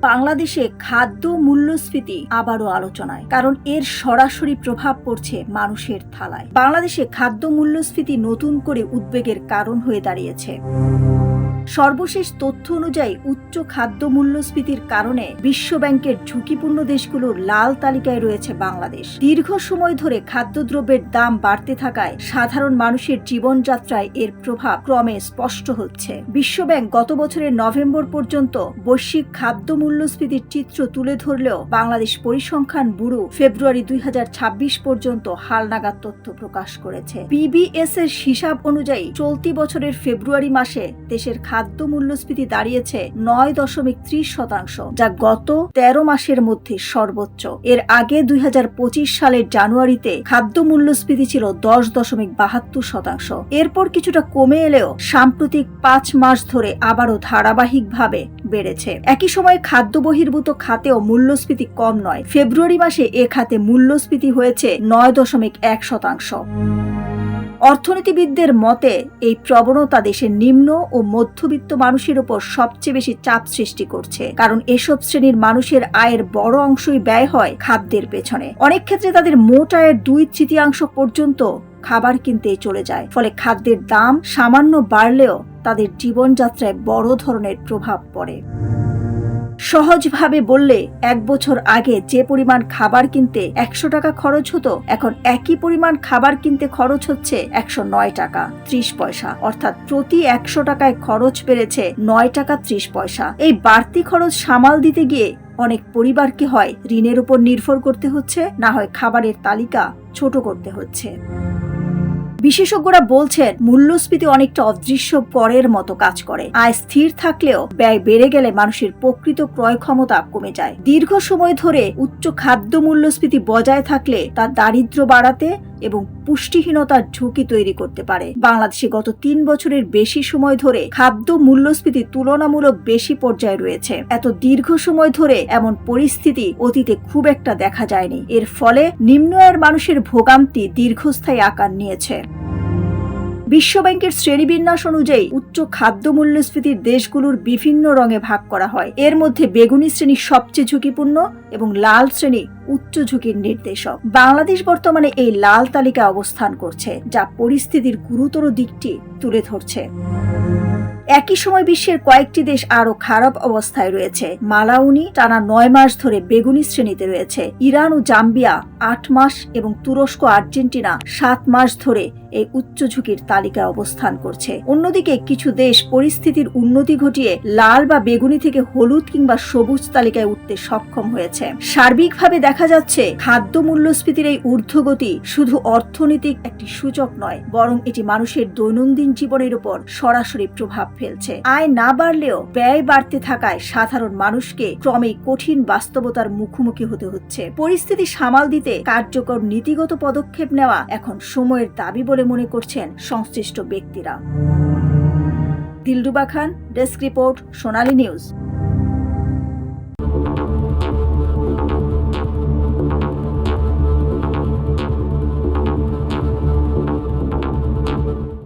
বাংলাদেশে খাদ্য মূল্যস্ফীতি আবারও আলোচনায়, কারণ এর সরাসরি প্রভাব পড়ছে মানুষের থালায়। বাংলাদেশে খাদ্য মূল্যস্ফীতি নতুন করে উদ্বেগের কারণ হয়ে দাঁড়িয়েছে। সর্বশেষ তথ্য অনুযায়ী উচ্চ খাদ্য মূল্যস্ফীতির কারণে বিশ্বব্যাংকের ঝুঁকিপূর্ণ দেশগুলোর লাল তালিকায় রয়েছে বাংলাদেশ। দীর্ঘ সময় ধরে খাদ্যদ্রব্যের দাম বাড়তে থাকায় সাধারণ মানুষের জীবনযাত্রায় এর প্রভাব ক্রমে স্পষ্ট হচ্ছে। বিশ্বব্যাংক গত বছরের নভেম্বর পর্যন্ত বৈশ্বিক খাদ্য মূল্যস্ফীতির চিত্র তুলে ধরলেও বাংলাদেশ পরিসংখ্যান ব্যুরো ফেব্রুয়ারি 2026 পর্যন্ত হালনাগাদ তথ্য প্রকাশ করেছে। পিবিএস এর হিসাব অনুযায়ী চলতি বছরের ফেব্রুয়ারি মাসে দেশের খাদ্য মূল্যস্ফীতি দাঁড়িয়েছে 9.30%, যা গত 13 মাসের মধ্যে সর্বোচ্চ। এর আগে 2025 সালের জানুয়ারিতে খাদ্য মূল্যস্ফীতি ছিল 10.72%। এরপর কিছুটা কমে এলেও সাম্প্রতিক 5 মাস ধরে আবারও ধারাবাহিকভাবে বেড়েছে। একই সময়ে খাদ্য বহির্ভূত খাতেও মূল্যস্ফীতি কম নয়। ফেব্রুয়ারি মাসে এ খাতে মূল্যস্ফীতি হয়েছে 9.1%। অর্থনীতিবিদদের মতে এই প্রবণতা দেশের নিম্ন ও মধ্যবিত্ত মানুষের উপর সবচেয়ে বেশি চাপ সৃষ্টি করছে, কারণ এসব শ্রেণীর মানুষের আয়ের বড় অংশই ব্যয় হয় খাদ্যের পেছনে। অনেক ক্ষেত্রে তাদের মোট আয়ের 2/3 পর্যন্ত খাবার কিনতে চলে যায়। ফলে খাদ্যের দাম সামান্য বাড়লেও তাদের জীবনযাত্রায় বড় ধরনের প্রভাব পড়ে। সহজভাবে বললে 1 বছর আগে যে পরিমাণ খাবার কিনতে 100 টাকা খরচ হতো, এখন একই পরিমাণ খাবার কিনতে খরচ হচ্ছে 109 টাকা 30 পয়সা। অর্থাৎ প্রতি 100 টাকায় খরচ বেড়েছে 9 টাকা 30 পয়সা। এই বাড়তি খরচ সামাল দিতে গিয়ে অনেক পরিবারকে হয় ঋণের উপর নির্ভর করতে হচ্ছে, না হয় খাবারের তালিকা ছোট করতে হচ্ছে। বিশেষজ্ঞরা বলছেন মূল্যস্ফীতি অনেকটা অদৃশ্য করের মতো কাজ করে। আয় স্থির থাকলেও ব্যয় বেড়ে গেলে মানুষের প্রকৃত ক্রয় ক্ষমতা কমে যায়। দীর্ঘ সময় ধরে উচ্চ খাদ্য মূল্যস্ফীতি বজায় থাকলে তা দারিদ্র্য বাড়াতে এবং পুষ্টিহীনতার ঝুঁকি তৈরি করতে পারে। বাংলাদেশে গত 3 বছরের বেশি সময় ধরে খাদ্য মূল্যস্ফীতি তুলনামূলক বেশি পর্যায়ে রয়েছে। এত দীর্ঘ সময় ধরে এমন পরিস্থিতি অতীতে খুব একটা দেখা যায়নি। এর ফলে নিম্ন আয়ের মানুষের ভোগান্তি দীর্ঘস্থায়ী আকার নিয়েছে। বিশ্বব্যাংকের শ্রেণীবিন্যাস অনুযায়ী উচ্চ খাদ্য মূল্যস্ফীতির দেশগুলোর বিভিন্ন রঙে ভাগ করা হয়। এর মধ্যে বেগুনি শ্রেণী সবচেয়ে ঝুঁকিপূর্ণ এবং লাল শ্রেণী উচ্চ ঝুঁকির নির্দেশক। বাংলাদেশ বর্তমানে এই লাল তালিকায় অবস্থান করছে, যা পরিস্থিতির গুরুতর দিকটি তুলে ধরছে। একই সময় বিশ্বের কয়েকটি দেশ আরো খারাপ অবস্থায় রয়েছে। মালাউনি টানা 9 মাস ধরে বেগুনি শ্রেণীতে রয়েছে। ইরান ও জাম্বিয়া 8 মাস এবং তুরস্ক আর্জেন্টিনা 7 মাস ধরে এই উচ্চ ঝুঁকির তালিকায় অবস্থান করছে। অন্যদিকে কিছু দেশ পরিস্থিতির উন্নতি ঘটিয়ে লাল বা বেগুনি থেকে হলুদ কিংবা সবুজ তালিকায় উঠতে সক্ষম হয়েছে। সার্বিকভাবে দেখা যাচ্ছে খাদ্য মূল্যস্ফীতির এই ঊর্ধ্বগতি শুধু অর্থনৈতিক একটি সূচক নয়, বরং এটি মানুষের দৈনন্দিন জীবনের উপর সরাসরি প্রভাব ফেলছে। আয় না বাড়লেও ব্যয় বাড়তে থাকায় সাধারণ মানুষকে ক্রমেই কঠিন বাস্তবতার মুখোমুখি হতে হচ্ছে। পরিস্থিতি সামাল দিতে কার্যকর নীতিগত পদক্ষেপ নেওয়া এখন সময়ের দাবি বলে মনে করছেন সংশ্লিষ্ট ব্যক্তিরা। দিলরুবা খান, ডেস্ক রিপোর্ট, সোনালী নিউজ।